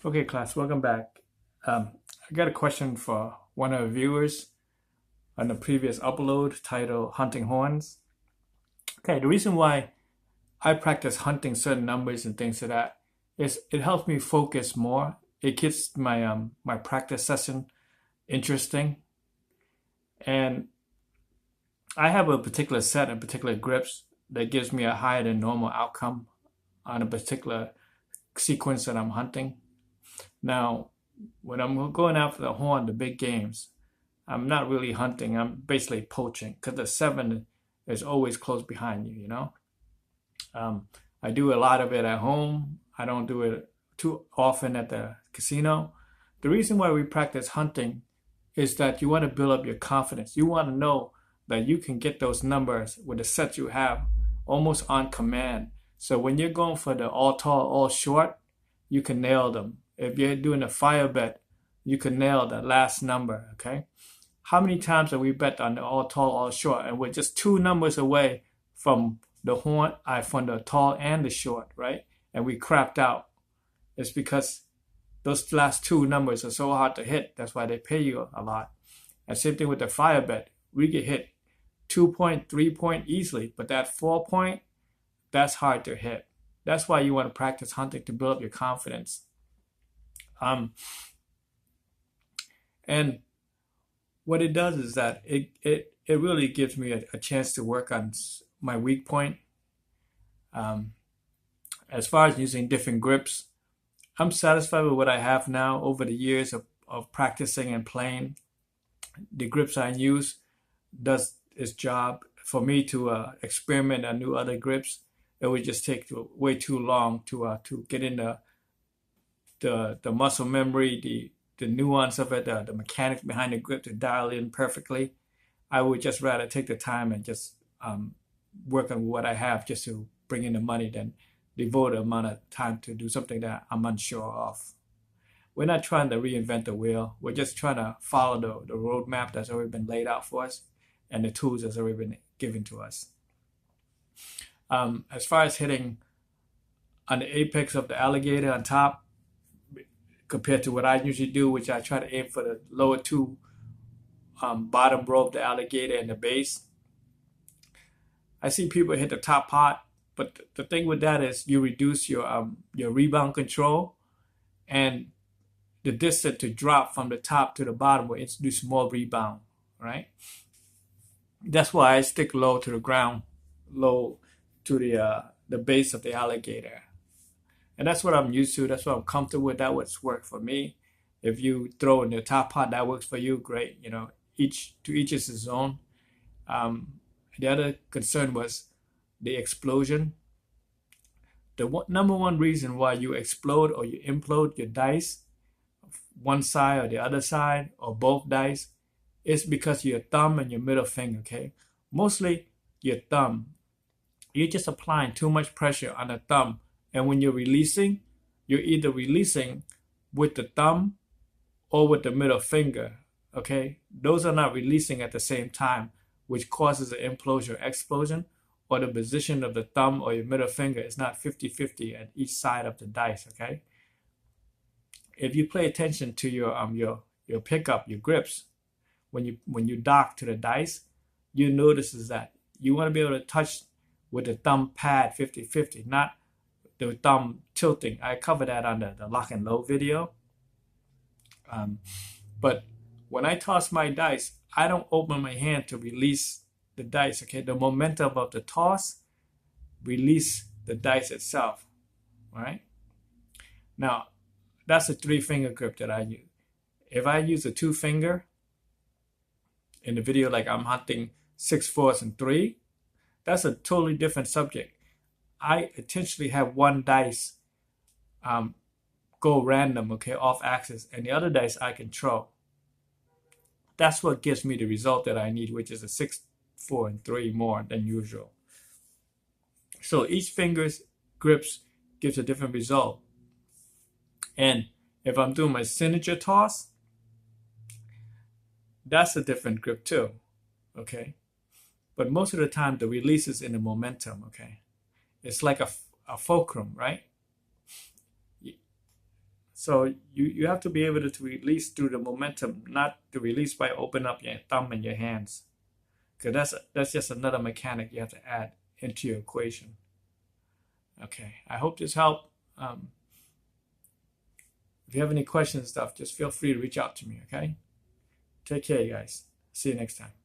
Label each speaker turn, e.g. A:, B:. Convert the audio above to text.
A: Okay, class, welcome back. I got a question for one of the viewers on the previous upload titled Hunting Horns. Okay, the reason why I practice hunting certain numbers and things like that is it helps me focus more. It keeps my practice session interesting. And I have a particular set and particular grips that gives me a higher than normal outcome on a particular sequence that I'm hunting. Now, when I'm going after the horn, the big games, I'm not really hunting. I'm basically poaching because the seven is always close behind you, you know? Um, I do a lot of it at home. I don't do it too often at the casino. The reason why we practice hunting is that you want to build up your confidence. You want to know that you can get those numbers with the sets you have almost on command. So when you're going for the all tall, all short, you can nail them. If you're doing a fire bet, you can nail the last number, okay? How many times have we bet on the all tall, all short, and we're just two numbers away from the horn, from the tall and the short, right? And we crapped out. It's because those last two numbers are so hard to hit. That's why they pay you a lot. And same thing with the fire bet. We get hit 2 point, 3 point easily, but that 4 point, that's hard to hit. That's why you want to practice hunting to build up your confidence. Um, and what it does is that it really gives me a chance to work on my weak point. Um, as far as using different grips, I'm satisfied with what I have now over the years of practicing and playing. The grips I use does its job. For me to experiment on new other grips, it would just take way too long to get in the muscle memory, the nuance of it, the mechanics behind the grip to dial in perfectly. I would just rather take the time and just work on what I have just to bring in the money than devote a amount of time to do something that I'm unsure of. We're not trying to reinvent the wheel. We're just trying to follow the roadmap that's already been laid out for us and the tools that's already been given to us. As far as hitting on the apex of the alligator on top, compared to what I usually do, which I try to aim for the lower two bottom row of the alligator and the base. I see people hit the top part, but the thing with that is you reduce your rebound control, and the distance to drop from the top to the bottom will introduce more rebound, right? That's why I stick low to the ground, low to the base of the alligator, and that's what I'm used to. That's what I'm comfortable with. That what's worked for me. If you throw in the top part, that works for you. Great, you know, each is his own. Um, the other concern was the explosion. Number one reason why you explode or you implode your dice, one side or the other side, or both dice, is because your thumb and your middle finger, okay? Mostly your thumb. You're just applying too much pressure on the thumb. And when you're releasing, you're either releasing with the thumb or with the middle finger, okay? Those are not releasing at the same time, which causes an implosion or explosion, or the position of the thumb or your middle finger is not 50-50 at each side of the dice, okay? If you pay attention to your pickup, your grips, when you dock to the dice, you notice is that you want to be able to touch with the thumb pad 50-50, not the thumb tilting. I covered that on the lock and load video. But when I toss my dice, I don't open my hand to release the dice. Okay, the momentum of the toss release the dice itself. All right. Now that's a three-finger grip that I use. If I use a two-finger in the video, like I'm hunting 6/4 and 3, that's a totally different subject. I intentionally have one dice um, go random, okay, off axis, and the other dice I control. That's what gives me the result that I need, which is a 6/4 and 3 more than usual. So each finger's grips gives a different result. And if I'm doing my signature toss, that's a different grip too, okay? But most of the time, the release is in the momentum, okay? It's like a fulcrum, right? So you have to be able to release through the momentum, not to release by opening up your thumb and your hands, because that's just another mechanic you have to add into your equation. Okay, I hope this helped. If you have any questions and stuff, just feel free to reach out to me, okay? Take care, guys. See you next time.